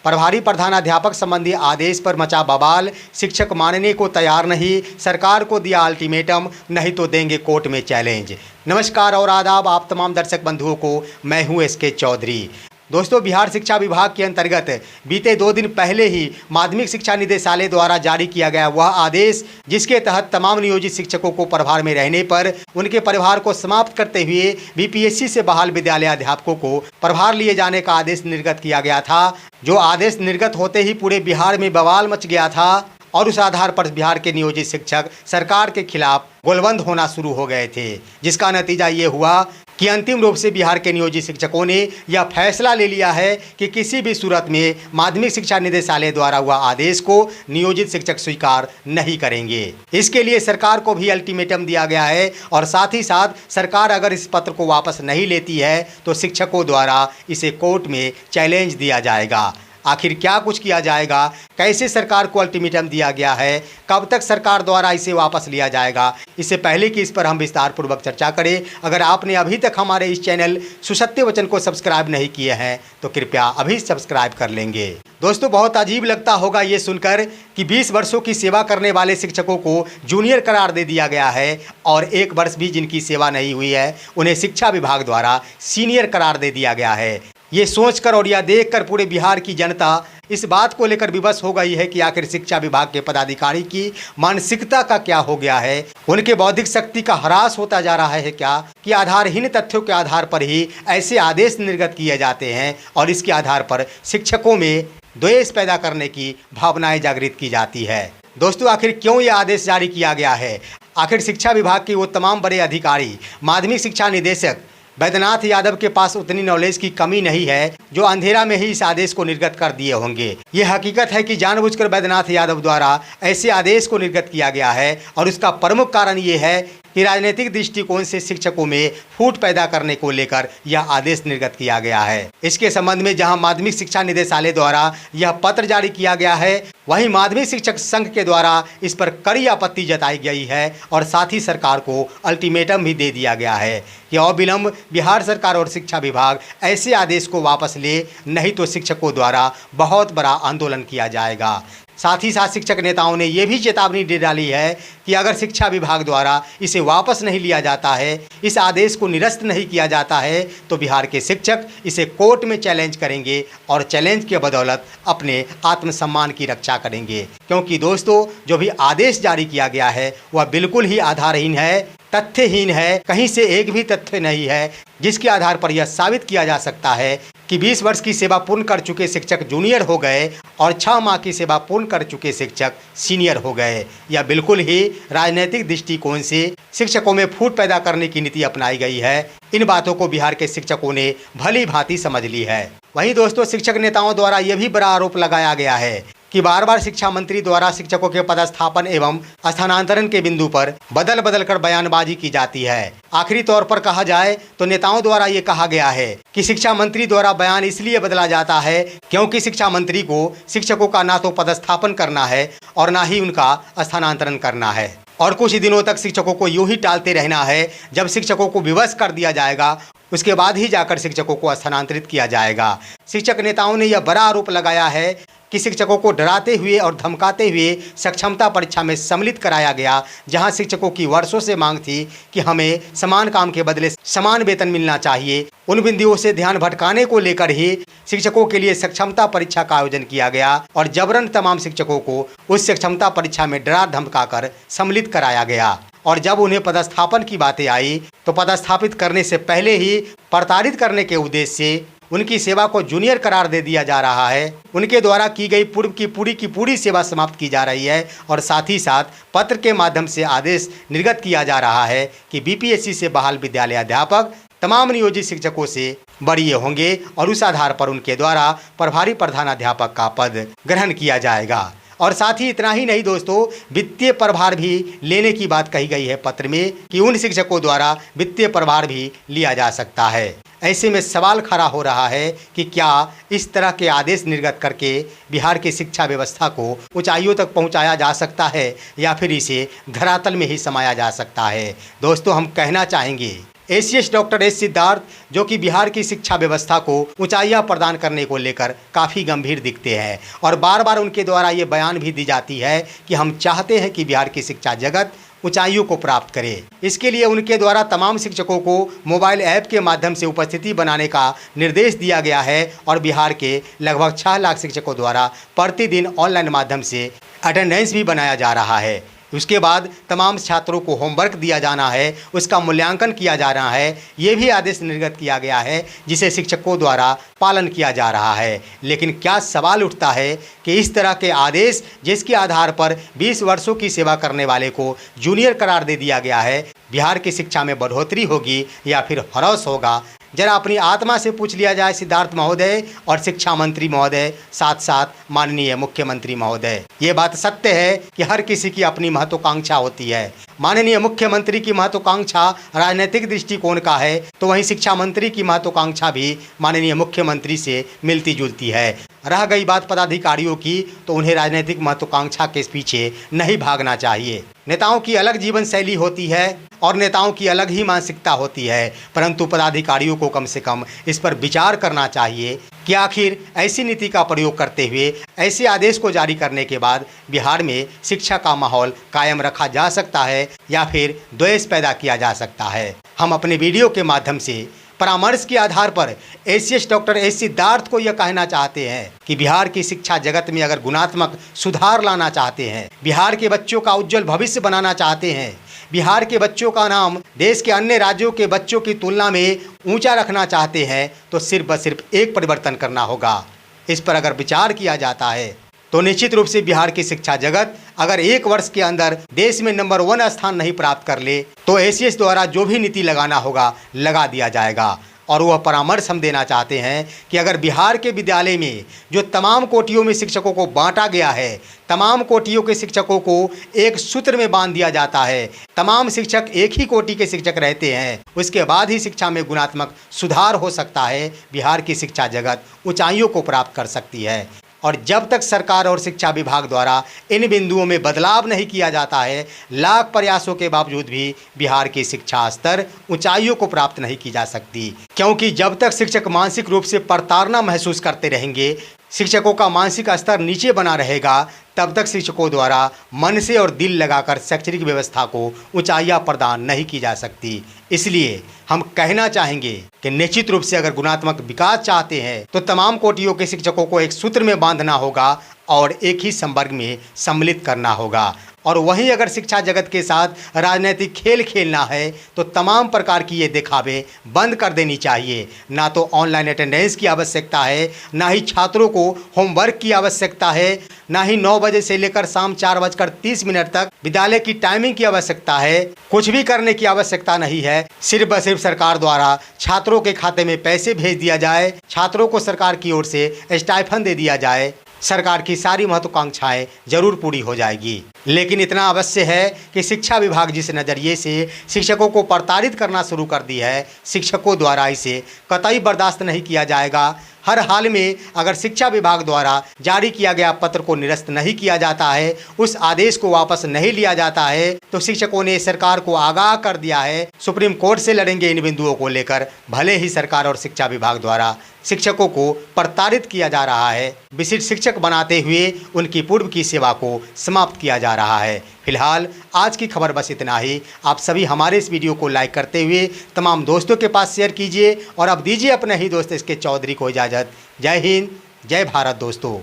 प्रभारी प्रधानाध्यापक संबंधी आदेश पर मचा बवाल, शिक्षक मानने को तैयार नहीं, सरकार को दिया अल्टीमेटम, नहीं तो देंगे कोर्ट में चैलेंज। नमस्कार और आदाब आप तमाम दर्शक बंधुओं को, मैं हूं एसके चौधरी। दोस्तों, बिहार शिक्षा विभाग के अंतर्गत बीते 2 दिन पहले ही माध्यमिक शिक्षा निदेशालय द्वारा जारी किया गया वह आदेश, जिसके तहत तमाम नियोजित शिक्षकों को प्रभार में रहने पर उनके परिवार को समाप्त करते हुए बीपीएससी से बहाल विद्यालय अध्यापकों को प्रभार लिए जाने का आदेश निर्गत किया गया था। जो आदेश निर्गत होते ही पूरे बिहार में बवाल मच गया था और उस आधार पर बिहार के नियोजित शिक्षक सरकार के खिलाफ गोलबंद होना शुरू हो गए थे, जिसका नतीजा ये हुआ कि अंतिम रूप से बिहार के नियोजित शिक्षकों ने यह फैसला ले लिया है कि किसी भी सूरत में माध्यमिक शिक्षा निदेशालय द्वारा हुआ आदेश को नियोजित शिक्षक स्वीकार नहीं करेंगे। इसके लिए सरकार को भी अल्टीमेटम दिया गया है और साथ ही साथ सरकार अगर इस पत्र को वापस नहीं लेती है तो शिक्षकों द्वारा इसे कोर्ट में चैलेंज दिया जाएगा। आखिर क्या कुछ किया जाएगा, कैसे सरकार को अल्टीमेटम दिया गया है, कब तक सरकार द्वारा इसे वापस लिया जाएगा, इससे पहले कि इस पर हम विस्तार पूर्वक चर्चा करें, अगर आपने अभी तक हमारे इस चैनल सुसत्य वचन को सब्सक्राइब नहीं किए हैं तो कृपया अभी सब्सक्राइब कर लेंगे। दोस्तों, बहुत अजीब लगता होगा ये सुनकर कि 20 वर्षों की सेवा करने वाले शिक्षकों को जूनियर करार दे दिया गया है और 1 वर्ष भी जिनकी सेवा नहीं हुई है उन्हें शिक्षा विभाग द्वारा सीनियर करार दे दिया गया है। ये सोचकर और यह देखकर पूरे बिहार की जनता इस बात को लेकर विवश हो गई है कि आखिर शिक्षा विभाग के पदाधिकारी की मानसिकता का क्या हो गया है। उनके बौद्धिक शक्ति का ह्रास होता जा रहा है क्या, कि आधारहीन तथ्यों के आधार पर ही ऐसे आदेश निर्गत किए जाते हैं और इसके आधार पर शिक्षकों में द्वेष पैदा करने की भावनाएं जागृत की जाती है। दोस्तों, आखिर क्यों ये आदेश जारी किया गया है? आखिर शिक्षा विभाग के वो तमाम बड़े अधिकारी, माध्यमिक शिक्षा निदेशक बैद्यनाथ यादव के पास उतनी नॉलेज की कमी नहीं है जो अंधेरा में ही इस आदेश को निर्गत कर दिए होंगे। ये हकीकत है कि जानबूझकर बैद्यनाथ यादव द्वारा ऐसे आदेश को निर्गत किया गया है और उसका प्रमुख कारण ये है कि राजनीतिक दृष्टिकोण से शिक्षकों में फूट पैदा करने को लेकर यह आदेश निर्गत किया गया है। इसके संबंध में जहां माध्यमिक शिक्षा निदेशालय द्वारा यह पत्र जारी किया गया है, वहीं माध्यमिक शिक्षक संघ के द्वारा इस पर कड़ी आपत्ति जताई गई है और साथ ही सरकार को अल्टीमेटम भी दे दिया गया है कि अविलंब बिहार सरकार और शिक्षा विभाग ऐसे आदेश को वापस ले, नहीं तो शिक्षकों द्वारा बहुत बड़ा आंदोलन किया जाएगा। साथ ही साथ शिक्षक नेताओं ने यह भी चेतावनी दे डाली है कि अगर शिक्षा विभाग द्वारा इसे वापस नहीं लिया जाता है, इस आदेश को निरस्त नहीं किया जाता है, तो बिहार के शिक्षक इसे कोर्ट में चैलेंज करेंगे और चैलेंज के बदौलत अपने आत्मसम्मान की रक्षा करेंगे। क्योंकि दोस्तों, जो भी आदेश जारी किया गया है वह बिल्कुल ही आधारहीन है, तथ्यहीन है, कहीं से एक भी तथ्य नहीं है जिसके आधार पर यह साबित किया जा सकता है कि 20 वर्ष की सेवा पूर्ण कर चुके शिक्षक जूनियर हो गए और 6 माह की सेवा पूर्ण कर चुके शिक्षक सीनियर हो गए। यह बिल्कुल ही राजनीतिक दृष्टिकोण से शिक्षकों में फूट पैदा करने की नीति अपनाई गई है। इन बातों को बिहार के शिक्षकों ने भली भांति समझ ली है। वहीं दोस्तों, शिक्षक नेताओं द्वारा यह भी बड़ा आरोप लगाया गया है कि बार बार शिक्षा मंत्री द्वारा शिक्षकों के पदस्थापन एवं स्थानांतरण के बिंदु पर बदल बदल कर बयानबाजी की जाती है। आखिरी तौर पर कहा जाए तो नेताओं द्वारा ये कहा गया है कि शिक्षा मंत्री द्वारा बयान इसलिए बदला जाता है क्योंकि शिक्षा मंत्री को शिक्षकों का ना तो पदस्थापन करना है और ना ही उनका स्थानांतरण करना है और कुछ दिनों तक शिक्षकों को यूं ही टालते रहना है। जब शिक्षकों को विवश कर दिया जाएगा उसके बाद ही जाकर शिक्षकों को स्थानांतरित किया जाएगा। शिक्षक नेताओं ने यह बड़ा आरोप लगाया है कि शिक्षकों को डराते हुए और धमकाते हुए सक्षमता परीक्षा में सम्मिलित कराया गया, जहां शिक्षकों की वर्षों से मांग थी कि हमें समान काम के बदले समान वेतन मिलना चाहिए। उन बिंदुओं से ध्यान भटकाने को लेकर ही शिक्षकों के लिए सक्षमता परीक्षा का आयोजन किया गया और जबरन तमाम शिक्षकों को उस सक्षमता परीक्षा में डरा धमकाकर सम्मिलित कराया गया। और जब उन्हें पदस्थापन की बातें आई तो पदस्थापित करने से पहले ही प्रताड़ित करने के उद्देश्य से उनकी सेवा को जूनियर करार दे दिया जा रहा है। उनके द्वारा की गई पूर्व की पूरी सेवा समाप्त की जा रही है और साथ ही साथ पत्र के माध्यम से आदेश निर्गत किया जा रहा है कि बीपीएससी से बहाल विद्यालय अध्यापक तमाम नियोजित शिक्षकों से बरिए होंगे और उस आधार पर उनके द्वारा प्रभारी प्रधानाध्यापक का पद ग्रहण किया जाएगा। और साथ ही इतना ही नहीं दोस्तों, वित्तीय प्रभार भी लेने की बात कही गई है पत्र में कि उन शिक्षकों द्वारा वित्तीय प्रभार भी लिया जा सकता है। ऐसे में सवाल खड़ा हो रहा है कि क्या इस तरह के आदेश निर्गत करके बिहार की शिक्षा व्यवस्था को ऊंचाइयों तक पहुंचाया जा सकता है या फिर इसे धरातल में ही समाया जा सकता है। दोस्तों, हम कहना चाहेंगे एसीएस डॉक्टर एस सिद्धार्थ, जो कि बिहार की शिक्षा व्यवस्था को ऊंचाइयां प्रदान करने को लेकर काफ़ी गंभीर दिखते हैं और बार बार उनके द्वारा ये बयान भी दी जाती है कि हम चाहते हैं कि बिहार की शिक्षा जगत ऊंचाइयों को प्राप्त करे। इसके लिए उनके द्वारा तमाम शिक्षकों को मोबाइल ऐप के माध्यम से उपस्थिति बनाने का निर्देश दिया गया है और बिहार के लगभग 6 लाख शिक्षकों द्वारा प्रतिदिन ऑनलाइन माध्यम से अटेंडेंस भी बनाया जा रहा है। उसके बाद तमाम छात्रों को होमवर्क दिया जाना है, उसका मूल्यांकन किया जा रहा है। ये भी आदेश निर्गत किया गया है जिसे शिक्षकों द्वारा पालन किया जा रहा है। लेकिन क्या सवाल उठता है कि इस तरह के आदेश जिसके आधार पर 20 वर्षों की सेवा करने वाले को जूनियर करार दे दिया गया है, बिहार की शिक्षा में बढ़ोतरी होगी या फिर ह्रास होगा? जरा अपनी आत्मा से पूछ लिया जाए सिद्धार्थ महोदय और शिक्षा मंत्री महोदय, साथ साथ माननीय मुख्यमंत्री महोदय। ये बात सत्य है कि हर किसी की अपनी महत्वाकांक्षा होती है। माननीय मुख्यमंत्री की महत्वाकांक्षा राजनीतिक दृष्टिकोण का है, तो वहीं शिक्षा मंत्री की महत्वाकांक्षा भी माननीय मुख्यमंत्री से मिलती जुलती है। रह गई बात पदाधिकारियों की, तो उन्हें राजनीतिक महत्वाकांक्षा के पीछे नहीं भागना चाहिए। नेताओं की अलग जीवन शैली होती है और नेताओं की अलग ही मानसिकता होती है, परंतु पदाधिकारियों को कम से कम इस पर विचार करना चाहिए कि आखिर ऐसी नीति का प्रयोग करते हुए ऐसे आदेश को जारी करने के बाद बिहार में शिक्षा का माहौल कायम रखा जा सकता है या फिर द्वेष पैदा किया जा सकता है। हम अपने वीडियो के माध्यम से परामर्श के आधार पर एसीएस डॉक्टर एस सिद्धार्थ को यह कहना चाहते हैं कि बिहार की शिक्षा जगत में अगर गुणात्मक सुधार लाना चाहते हैं, बिहार के बच्चों का उज्जवल भविष्य बनाना चाहते हैं, बिहार के बच्चों का नाम देश के अन्य राज्यों के बच्चों की तुलना में ऊंचा रखना चाहते हैं, तो सिर्फ व सिर्फ एक परिवर्तन करना होगा। इस पर अगर विचार किया जाता है तो निश्चित रूप से बिहार की शिक्षा जगत अगर 1 वर्ष के अंदर देश में नंबर 1 स्थान नहीं प्राप्त कर ले, तो एसीएस द्वारा जो भी नीति लगाना होगा लगा दिया जाएगा। और वह परामर्श हम देना चाहते हैं कि अगर बिहार के विद्यालय में जो तमाम कोटियों में शिक्षकों को बांटा गया है, तमाम कोटियों के शिक्षकों को एक सूत्र में बांध दिया जाता है, तमाम शिक्षक एक ही कोटि के शिक्षक रहते हैं, उसके बाद ही शिक्षा में गुणात्मक सुधार हो सकता है, बिहार की शिक्षा जगत ऊंचाइयों को प्राप्त कर सकती है। और जब तक सरकार और शिक्षा विभाग द्वारा इन बिंदुओं में बदलाव नहीं किया जाता है, लाख प्रयासों के बावजूद भी बिहार की शिक्षा स्तर ऊंचाइयों को प्राप्त नहीं की जा सकती। क्योंकि जब तक शिक्षक मानसिक रूप से प्रताड़ना महसूस करते रहेंगे, शिक्षकों का मानसिक स्तर नीचे बना रहेगा, तब तक शिक्षकों द्वारा मन से और दिल लगाकर शैक्षणिक व्यवस्था को ऊंचाइयां प्रदान नहीं की जा सकती। इसलिए हम कहना चाहेंगे कि निश्चित रूप से अगर गुणात्मक विकास चाहते हैं तो तमाम कोटियों के शिक्षकों को एक सूत्र में बांधना होगा और एक ही संवर्ग में सम्मिलित करना होगा। और वहीं अगर शिक्षा जगत के साथ राजनीतिक खेल खेलना है तो तमाम प्रकार की ये दिखावे बंद कर देनी चाहिए। ना तो ऑनलाइन अटेंडेंस की आवश्यकता है, ना ही छात्रों को होमवर्क की आवश्यकता है, ना ही 9 बजे से लेकर शाम 4:30 तक विद्यालय की टाइमिंग की आवश्यकता है। कुछ भी करने की आवश्यकता नहीं है। सिर्फ व सिर्फ सरकार द्वारा छात्रों के खाते में पैसे भेज दिया जाए, छात्रों को सरकार की ओर से स्टाइफन दे दिया जाए, सरकार की सारी महत्वाकांक्षाएं जरूर पूरी हो जाएगी। लेकिन इतना अवश्य है कि शिक्षा विभाग जिस नज़रिए से शिक्षकों को प्रताड़ित करना शुरू कर दी है, शिक्षकों द्वारा इसे कतई बर्दाश्त नहीं किया जाएगा। हर हाल में अगर शिक्षा विभाग द्वारा जारी किया गया पत्र को निरस्त नहीं किया जाता है, उस आदेश को वापस नहीं लिया जाता है, तो शिक्षकों ने सरकार को आगाह कर दिया है, सुप्रीम कोर्ट से लड़ेंगे इन बिंदुओं को लेकर। भले ही सरकार और शिक्षा विभाग द्वारा शिक्षकों को प्रताड़ित किया जा रहा है, विशिष्ट शिक्षक बनाते हुए उनकी पूर्व की सेवा को समाप्त किया जा रहा है। फिलहाल आज की खबर बस इतना ही। आप सभी हमारे इस वीडियो को लाइक करते हुए तमाम दोस्तों के पास शेयर कीजिए और अब दीजिए अपने ही दोस्त इसके चौधरी को इजाज़त। जय हिंद, जय भारत दोस्तों।